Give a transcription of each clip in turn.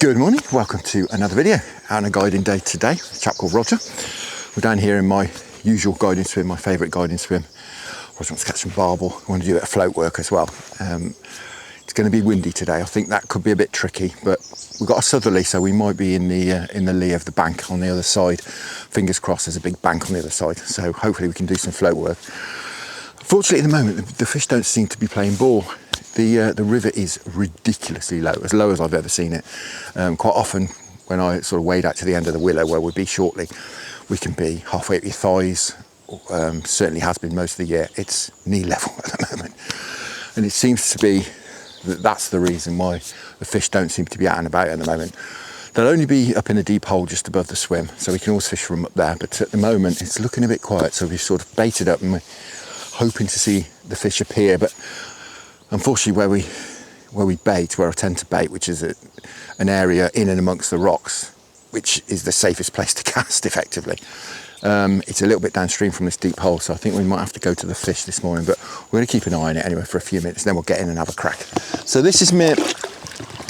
Good morning, welcome to another video. Out on a guiding day today, a chap called Roger. We're down here in my usual guiding swim, my favourite guiding swim. Roger wants to catch some barbel, I want to do a bit of float work as well. It's going to be windy today, I think that could be a bit tricky, but we've got a southerly, so we might be in the lee of the bank on the other side. Fingers crossed there's a big bank on the other side, so hopefully we can do some float work. Unfortunately at the moment, the fish don't seem to be playing ball. The river is ridiculously low as I've ever seen it. Quite often when I sort of wade out to the end of the willow where we'll be shortly, we can be halfway up your thighs, certainly has been most of the year. It's knee level at the moment. And it seems to be that that's the reason why the fish don't seem to be out and about at the moment. They'll only be up in a deep hole just above the swim, so we can always fish from up there, but at the moment it's looking a bit quiet, so we've sort of baited up and we're hoping to see the fish appear, but unfortunately where I tend to bait, which is an area in and amongst the rocks, which is the safest place to cast effectively. It's a little bit downstream from this deep hole, so I think we might have to go to the fish this morning, but we're going to keep an eye on it anyway for a few minutes, and then we'll get in and have a crack. So this is my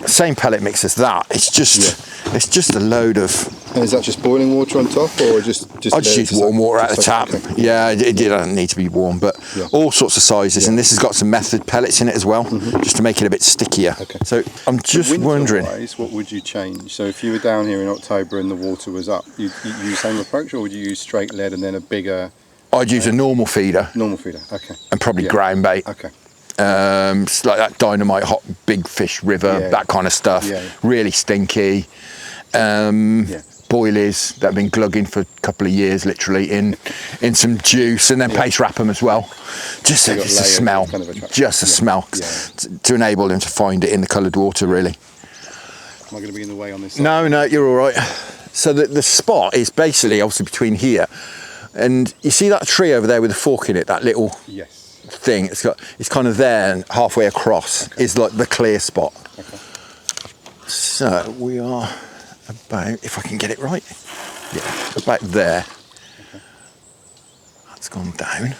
same pellet mix as that. It's just a load of... And is that just boiling water on top, or just I just use warm water out of the tap. Okay. Yeah, it doesn't need to be warm, but all sorts of sizes, and this has got some method pellets in it as well, just to make it a bit stickier. Okay. So I'm just wondering, what would you change? So if you were down here in October and the water was up, you use the same approach, or would you use straight lead and then a bigger? I'd use a normal feeder. Normal feeder, okay. And probably ground bait. Okay. It's like that dynamite hot big fish river, that kind of stuff. Really stinky. Boilies that have been glugging for a couple of years, literally in some juice, and then paste wrap them as well. Just a smell, kind of just a smell to enable them to find it in the coloured water. Really. Am I going to be in the way on this side? No, you're all right. So the spot is basically obviously between here, and you see that tree over there with the fork in it, that little thing. It's kind of there, and halfway across is like the clear spot. Okay. So we are about, if I can get it right, about there. Okay. That's gone down.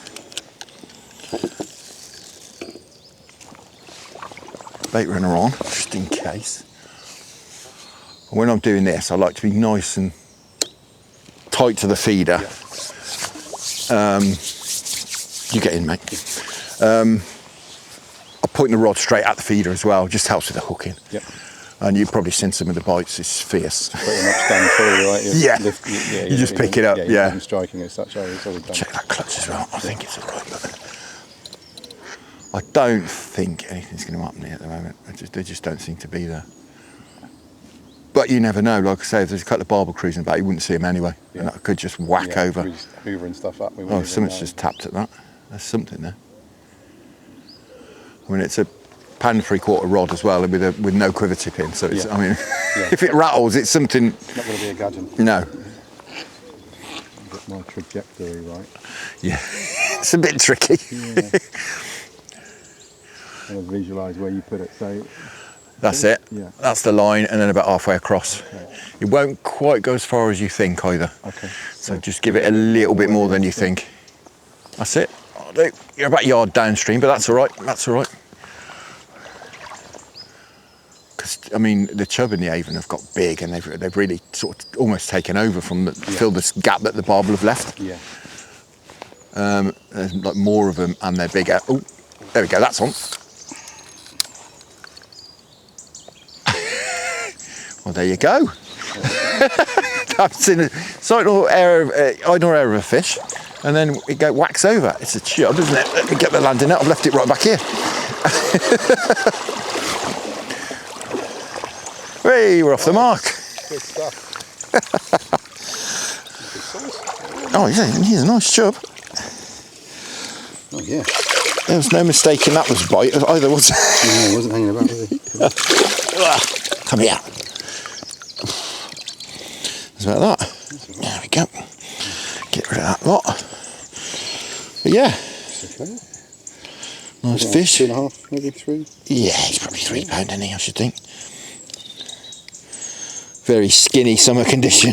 Bait runner on, just in case. When I'm doing this, I like to be nice and tight to the feeder. You get in, mate. I'll point the rod straight at the feeder as well, just helps with the hooking. Yep. And you've probably seen some of the bites, it's fierce. Pretty much stand through, right? You just pick it up, I'm striking as such, it's all done. Check that clutch as well, I think it's all right, but I don't think anything's going to happen here at the moment. They just don't seem to be there. But you never know, like I say, if there's a couple of barbel cruising about, you wouldn't see them anyway. And that could just whack over. Hoovering stuff up. Something's just tapped at that. There's something there. I mean, it's a £1.75 rod as well, with no quiver tip in. So it's, I mean, if it rattles, it's something. It's not going to be a gudgeon. No. Get my trajectory right. Yeah, it's a bit tricky. Kind of visualise where you put it. So. That's it. Yeah. That's the line, and then about halfway across. Okay. It won't quite go as far as you think either. Okay. So just give it a little bit more than you think. That's it. You're about a yard downstream, but that's all right. That's all right. Because I mean, the chub and the Avon have got big, and they've really sort of almost taken over from fill this gap that the barbel have left. Yeah. There's like more of them, and they're bigger. Oh, there we go. That's on. Well, there you go. I've seen a signal error of a fish, and then it whacks over. It's a chub, isn't it? Let me get the landing net. I've left it right back here. Hey, we're off the mark. Good stuff. Oh yeah, he's a nice chub. Oh yeah. There was no mistaking that was a bite either, was it? No, it wasn't hanging about, was he? Come here. It's about that. There we go. Get rid of that lot. But yeah. Okay. Nice fish. 2.5, maybe 3? Yeah, he's probably £3, isn't he, I should think. Very skinny summer condition.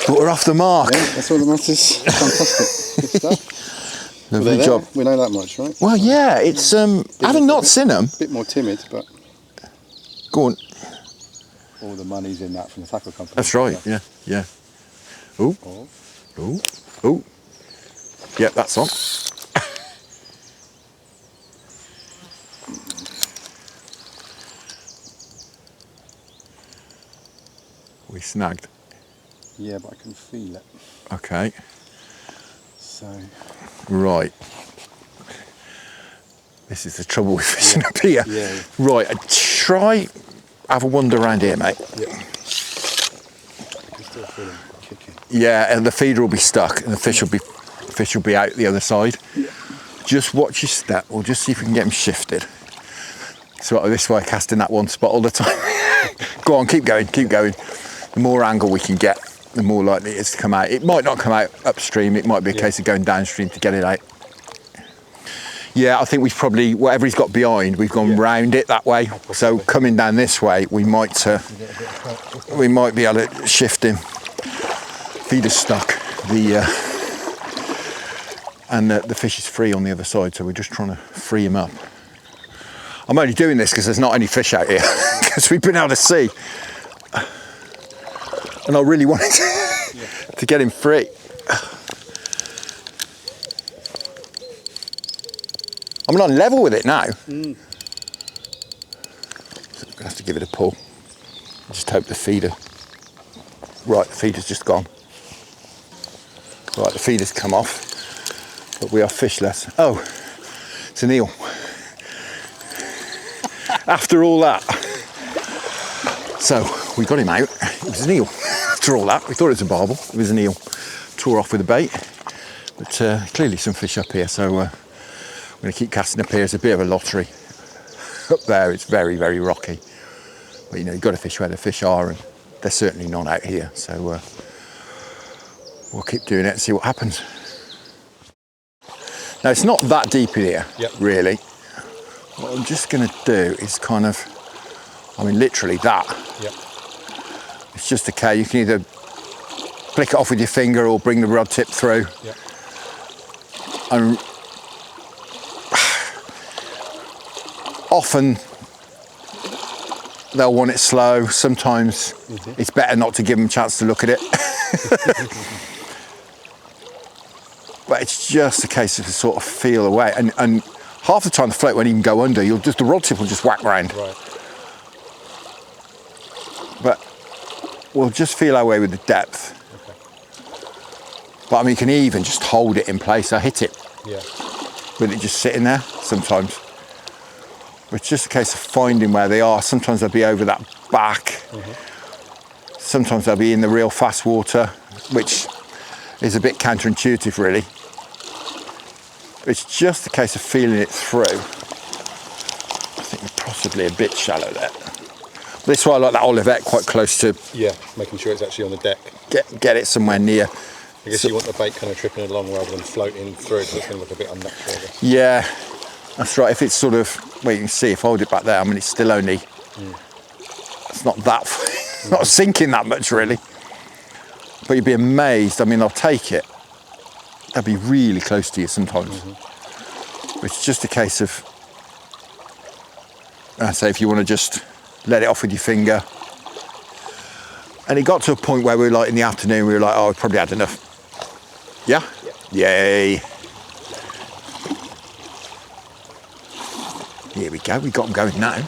But we're off the mark. Yeah, that's all that matters. Fantastic. Good stuff. Lovely job. We know that much, right? Well, yeah, it's having not seen them. A bit more timid, but Go on. All the money's in that from the tackle company. That's right, yeah, yeah. Ooh, Oh. ooh, ooh. Yep, that's on. We snagged. Yeah, but I can feel it. Okay. So. Right. This is the trouble with fishing up here. Yeah. Right, try have a wander around here, mate. Yeah. I can still feel him kicking. Yeah, and the feeder will be stuck, and the fish will be out the other side. Yeah. Just watch your step. We'll just see if we can get him shifted. So this way, casting that one spot all the time. Go on, keep going, keep going. The more angle we can get, the more likely it is to come out. It might not come out upstream. It might be a case of going downstream to get it out. Yeah, I think we've probably, whatever he's got behind, we've gone round it that way. So coming down this way, we might be able to shift him. Feeder's stuck. And the fish is free on the other side, so we're just trying to free him up. I'm only doing this because there's not any fish out here, because we've been able to see. And I really wanted to get him free. I'm on level with it now. So I'm going to have to give it a pull. Just hope the feeder. Right, the feeder's just gone. Right, the feeder's come off, but we are fishless. Oh, it's an eel. After all that. So we got him out. It was an eel. After all that, we thought it was a barbel. It was an eel. Tore off with a bait. But clearly some fish up here, so I'm going to keep casting up here. It's a bit of a lottery. Up there, it's very, very rocky. But you know, you've got to fish where the fish are, and they're certainly not out here. So we'll keep doing it and see what happens. Now, it's not that deep in here, really. What I'm just going to do is kind of, I mean, literally that. Yep. It's just okay. You can either flick it off with your finger or bring the rod tip through. Yep. And often they'll want it slow. Sometimes it's better not to give them a chance to look at it. But it's just a case of to sort of feel away. And half the time the float won't even go under. The rod tip will just whack round. Right. But we'll just feel our way with the depth. Okay. But I mean, you can even just hold it in place. I hit it with it just sitting there sometimes. But it's just a case of finding where they are. Sometimes they'll be over that back. Sometimes they'll be in the real fast water, which is a bit counterintuitive, really. It's just a case of feeling it through. I think we're possibly a bit shallow there. This is why I like that Olivet quite close to. Yeah, making sure it's actually on the deck. Get it somewhere near. I guess you want the bait kind of tripping along rather than floating through, so it's going to look a bit unnatural. Yeah, that's right. If it's sort of, well, you can see if I hold it back there, I mean, it's still only, it's not that, not sinking that much really. But you'd be amazed. I mean, I'll take it. They'll be really close to you sometimes. It's just a case of, I say, if you want to just let it off with your finger. And it got to a point where we were like in the afternoon, we were like, oh, we've probably had enough. Yeah? Yay. Here we go, we got them going now.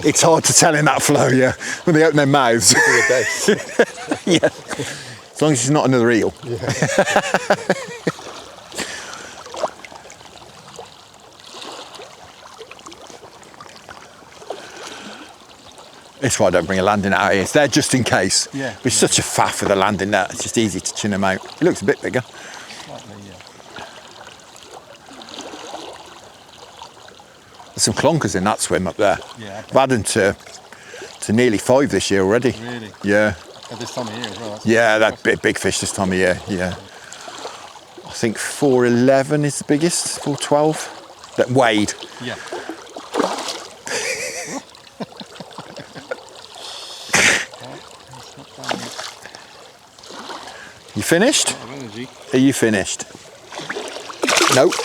It's hard to tell in that flow, yeah, when they open their mouths. Yeah, as long as it's not another eel. Yeah. That's why I don't bring a landing net out here. It's there just in case. Yeah. It's such a faff with a landing net. It's just easy to chin them out. It looks a bit bigger. Slightly, yeah. There's some clonkers in that swim up there. Yeah. I've had them to nearly 5 this year already. Really? Yeah. At this time of year as well. Yeah, that big fish this time of year. Yeah. I think 411 is the biggest. 412. That weighed. Yeah. You finished? Are you finished? Nope.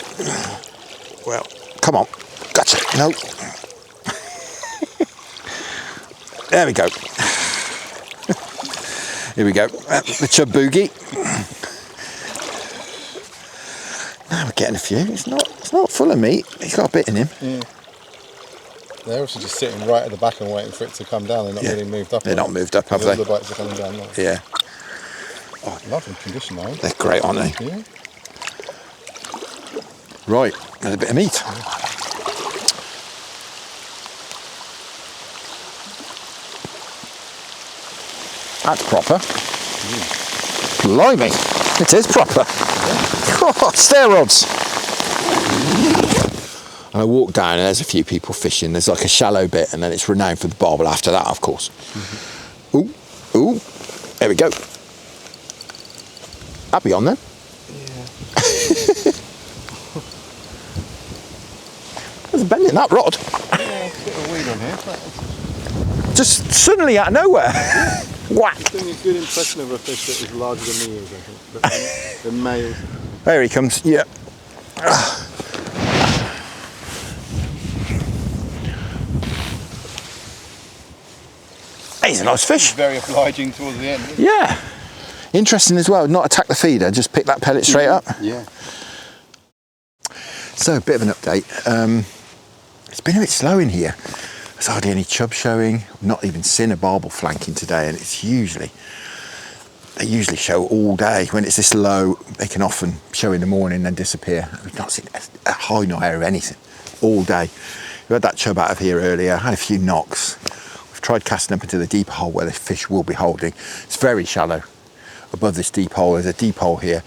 Well, Come on. Gotcha. No. There we go. Here we go. The chub boogie. Now we're getting a few. It's not full of meat. He's got a bit in him. Yeah. They're also just sitting right at the back and waiting for it to come down. They're not really moved up. They're not moved up, have they? The bites are coming down now. Yeah. Oh, lovely condition though. They're great, aren't they? Yeah. Right, another bit of meat. That's proper. Blimey, it is proper. Oh, stair rods. And I walk down and there's a few people fishing. There's like a shallow bit and then it's renowned for the barbel after that, of course. Ooh, ooh, there we go. That'll be on then. Yeah. There's a bend in that rod. Yeah, a bit of weed on here. Just suddenly out of nowhere. Whack. I'm getting a good impression of a fish that is larger than me is, I think. The male. There he comes, yeah. He's a nice fish. Very obliging towards the end. Yeah. Interesting as well, not attack the feeder, just pick that pellet straight up. Yeah. So, a bit of an update. It's been a bit slow in here. There's hardly any chub showing. I've not even seen a barbel flanking today, and they usually show all day. When it's this low, they can often show in the morning and then disappear. We've not seen a high nor of anything all day. We had that chub out of here earlier, had a few knocks. We've tried casting up into the deep hole where the fish will be holding. It's very shallow. Above this deep hole, there's a deep hole here.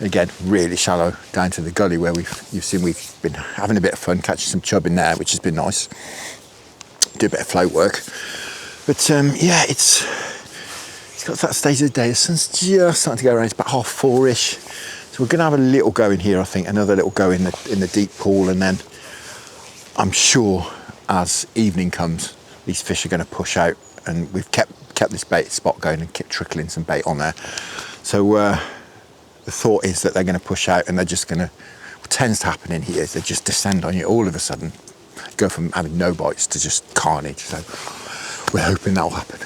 Again, really shallow down to the gully where you've seen we've been having a bit of fun catching some chub in there, which has been nice. Do a bit of float work. But yeah, it's got to that stage of the day. The sun's just starting to go around. It's about 4:30-ish. So we're going to have a little go in here, I think. Another little go in the deep pool, and then I'm sure as evening comes, these fish are going to push out, and we've kept this bait spot going and kept trickling some bait on there. So the thought is that they're going to push out, and they're just going to. What tends to happen in here is they just descend on you all of a sudden, go from having no bites to just carnage. So we're hoping that'll happen.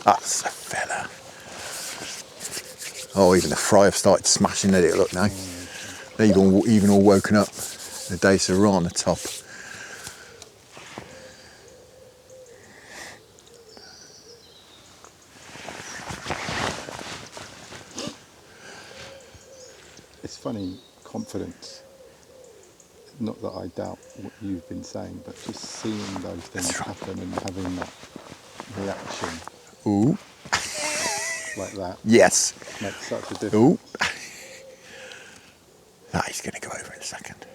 That's a fella. Oh, even the fry have started smashing at it, look now. They're even all woken up. The dace are right on the top. It's funny, confidence. Not that I doubt what you've been saying, but just seeing those things happen and having that reaction. Ooh. Like that. Yes. Makes such a difference. Ooh. That is going to go over in a second.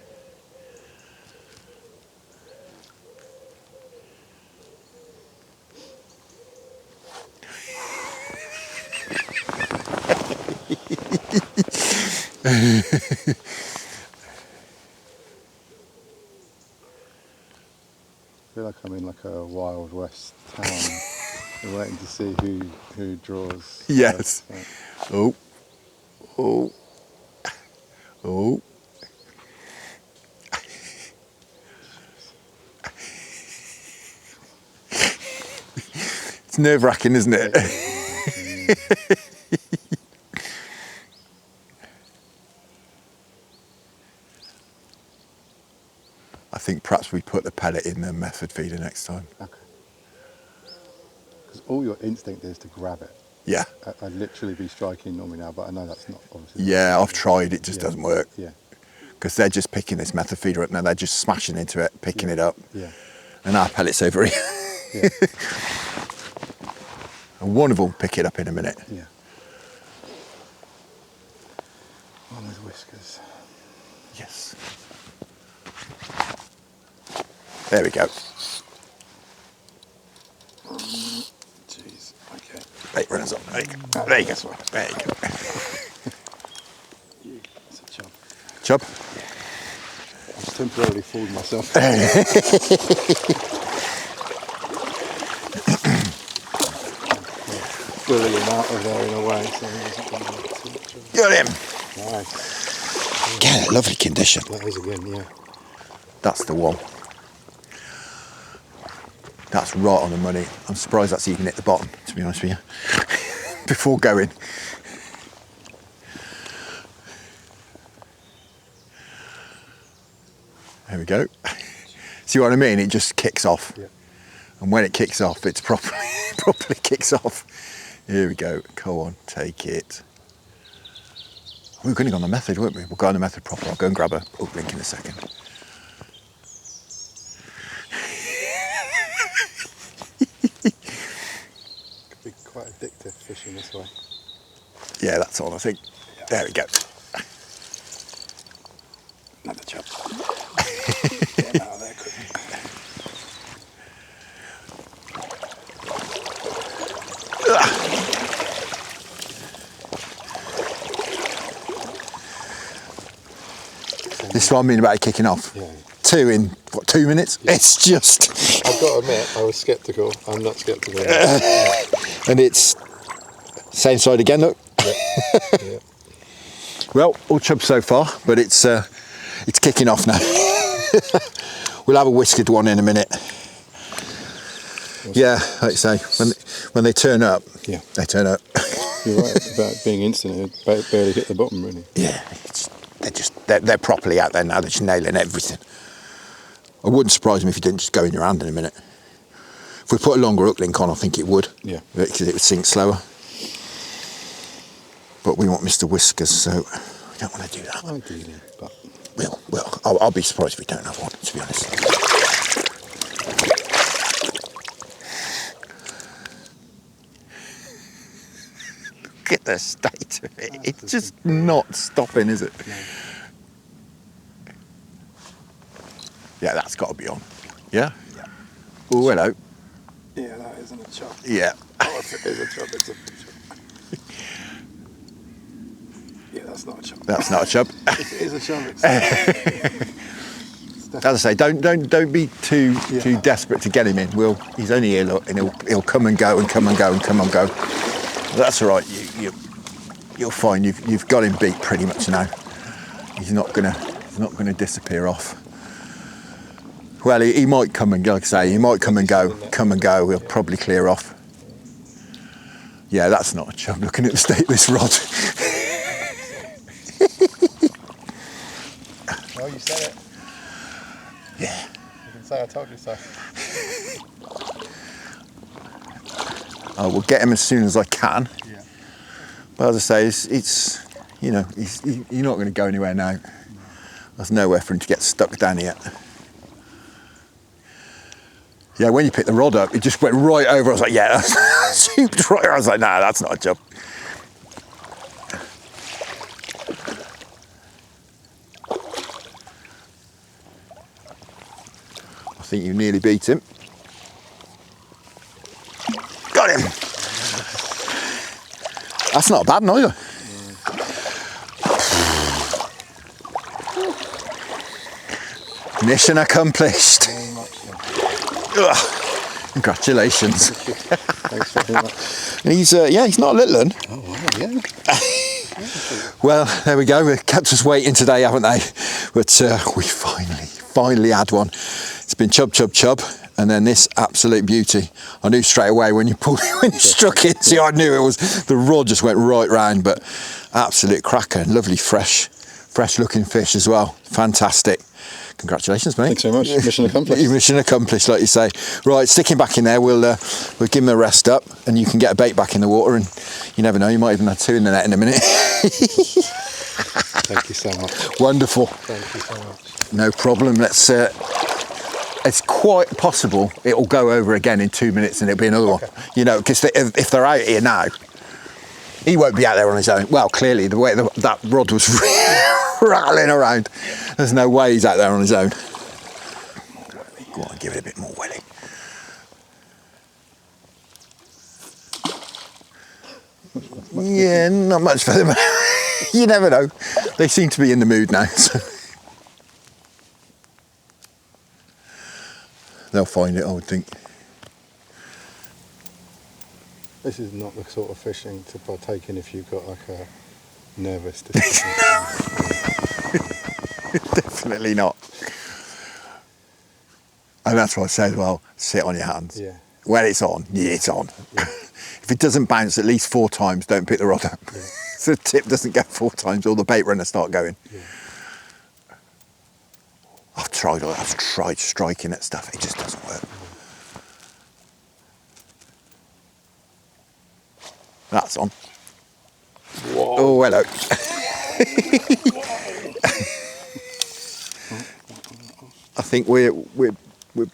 I feel like I'm in like a Wild West town. We're waiting to see who draws. Yes. First. Oh. Oh. Oh. It's nerve-wracking, isn't it? I think perhaps we put the pellet in the method feeder next time. Okay. Because all your instinct is to grab it. Yeah. I'd literally be striking normally now, but I know that's not obviously. Yeah, I've tried, it just doesn't work. Yeah. Because they're just picking this method feeder up now, they're just smashing into it, picking it up. Yeah. And our pellet's over here. Yeah. And one of them will pick it up in a minute. Yeah. One with whiskers. Yes. There we go. Jeez. Okay. Bait runners up. There you go. There you go. There you go. It's a chub. Chub? I've temporarily fooled myself. Bully him out of there in a way, so he wasn't going to too much of it. Got him. Nice. Yeah, lovely condition. That is again, yeah. That's the one. That's right on the money. I'm surprised that's even hit the bottom, to be honest with you, before going. There we go. See what I mean? It just kicks off. Yeah. And when it kicks off, it's properly kicks off. Here we go. Go on, take it. We were going to go on the method, weren't we? We'll go on the method proper. I'll go and grab a hook link in a second. Could be quite addictive fishing this way. Yeah, that's all I think. There we go. Another chub. Get him out of there quickly. This is what I mean about it kicking off. Yeah. 2 in, what, 2 minutes? Yeah. It's just... I've got to admit, I was sceptical. I'm not sceptical. And it's... Same side again, look. Yeah. Yeah. Well, all chub so far, but it's kicking off now. We'll have a whiskered one in a minute. Yeah, like you say, when they turn up, Yeah. they turn up. You're right about being instant. It barely hit the bottom, really. Yeah, they're properly out there now. They're just nailing everything. It wouldn't surprise me if you didn't just go in your hand in a minute. If we put a longer hook link on, I think it would. Yeah. Because it would sink slower. But we want Mr. Whiskers, so we don't want to do that. Ideally, but... Well, I'll be surprised if we don't have one, to be honest. Look at the state of it. It's just not stopping, is it? No. Yeah, that's got to be on. Yeah? Yeah. Oh, hello. Yeah, that isn't a chub. Yeah. Oh, if it is a chub, it's a chub. Yeah, that's not a chub. That's not a chub. If it is a chub, it's As I say, don't be too desperate to get him in. He's only here, look, and he'll come and go and come and go and come and go. That's all right. You'll find you've got him beat pretty much now. He's not gonna disappear off. Well, he might come and go. Like I say, he might come and go. He'll probably clear off. Yeah, that's not a chub. Looking at the state of this rod. Well, you said it. Yeah. You can say I told you so. I will get him as soon as I can. Yeah. But as I say, it's you're not going to go anywhere now. No. There's nowhere for him to get stuck down here. Yeah, when you picked the rod up, it just went right over. I was like, yeah, that's souped right over. I was like, nah, that's not a chub. I think you nearly beat him. Got him. That's not a bad one either. Mission accomplished. Very much so. Ugh. Congratulations. Thanks very much. He's not a little one. Oh, wow, yeah. Well, there we go. They kept us waiting today, haven't they? But we finally had one. It's been chub, and then this absolute beauty. I knew straight away when you struck it. See, I knew it was. The rod just went right round, but absolute cracker. Lovely, fresh looking fish as well. Fantastic. Congratulations, mate. Thanks very much. Mission accomplished. Mission accomplished, like you say. Right, stick him back in there. We'll give him a rest up, and you can get a bait back in the water. And you never know, you might even have 2 in the net in a minute. Thank you so much. Wonderful. Thank you so much. No problem. Let's. It's quite possible it'll go over again in 2 minutes, and it'll be another one. You know, because if they're out here now, he won't be out there on his own. Well, clearly the way that rod was rattling around, there's no way he's out there on his own. Go on, give it a bit more welly. Yeah, not much for them. You never know. They seem to be in the mood now. So. They'll find it, I would think. This is not the sort of fishing to partake in if you've got like nervous. Definitely not. And that's what I say as well, sit on your hands. Yeah. When it's on, it's on. Yeah. If it doesn't bounce at least 4 times, don't pick the rod up. Yeah. So the tip doesn't go 4 times or the bait runner start going. Yeah. I've tried striking at stuff, it just doesn't work. That's on. Whoa. Oh, hello. I think we're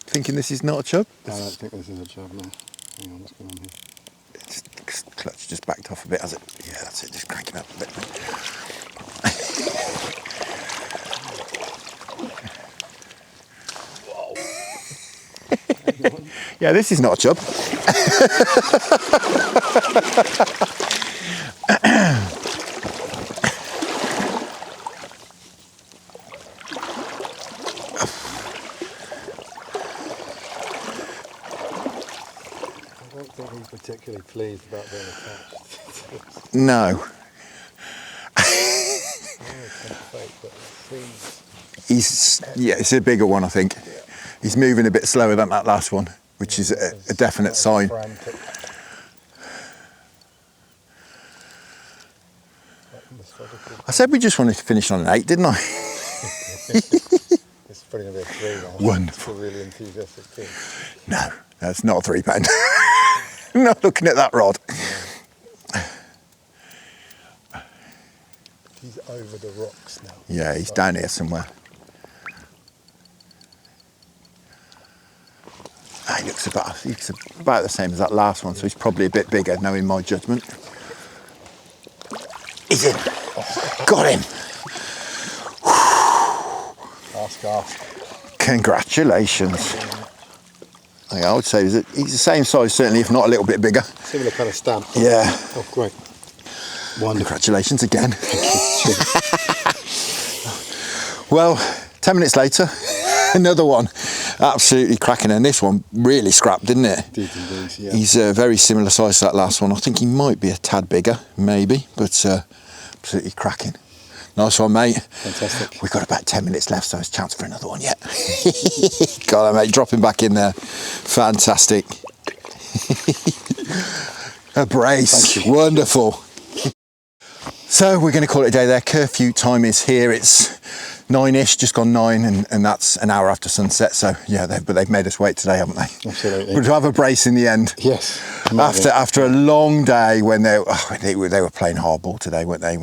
thinking this is not a chub. I don't think this is a chub, no. Hang on, what's going on here? Clutch just backed off a bit, has it? Yeah, that's it, just cranking up a bit. Yeah, this is not a chub. I don't think he's particularly pleased about being attached. No. It's a bigger one, I think. Yeah. He's moving a bit slower than that last one, which is a definite sign. Frantic. I said we just wanted to finish on an 8, didn't I? It's probably going to be a 3 now. Wonderful. It's a really enthusiastic kid. No, that's not a 3 pound. I'm not looking at that rod. He's over the rocks now. Yeah, he's down here somewhere. He looks about the same as that last one, so he's probably a bit bigger, knowing my judgment. He's in. Got him. Ask. Congratulations. I would say he's the same size, certainly, if not a little bit bigger. Similar kind of stamp. Yeah. Oh, great. Wonderful. Congratulations again. Well, 10 minutes later, another one. Absolutely cracking, and this one really scrapped, didn't it? Did indeed, yeah. He's a very similar size to that last one. I think he might be a tad bigger, maybe, but absolutely cracking. Nice one, mate. Fantastic. We've got about 10 minutes left, so there's a chance for another one yet. Got it, mate. Dropping back in there. Fantastic. A brace. Thank you. Wonderful. So we're going to call it a day there. Curfew time is here. It's 9ish, just gone 9, and that's an hour after sunset. So yeah, they've made us wait today, haven't they? Absolutely. But to have a brace in the end. Yes. After a long day when they were playing hardball today, weren't they?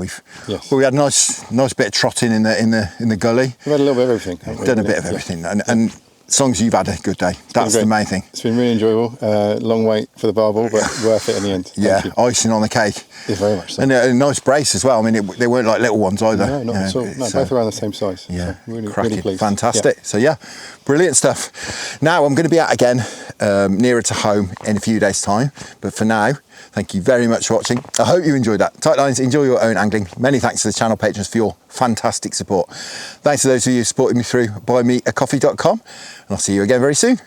Yes. We had a nice bit of trotting in the gully. We've had a little bit of everything. Haven't we? Done a bit of everything, and as long as you've had a good day, that's the main thing. It's been really enjoyable. Long wait for the barbel, but worth it in the end. Yeah, icing on the cake. Yeah, very much so. And a nice brace as well. I mean, they weren't like little ones either. No, not at all. No, both around the same size. Yeah, so really cracking, pleased. fantastic. Yeah. So yeah, brilliant stuff. Now I'm going to be out again, nearer to home in a few days' time. But for now, thank you very much for watching. I hope you enjoyed that. Tight lines, enjoy your own angling. Many thanks to the channel patrons for your fantastic support. Thanks to those of you who supported me through buymeacoffee.com, and I'll see you again very soon.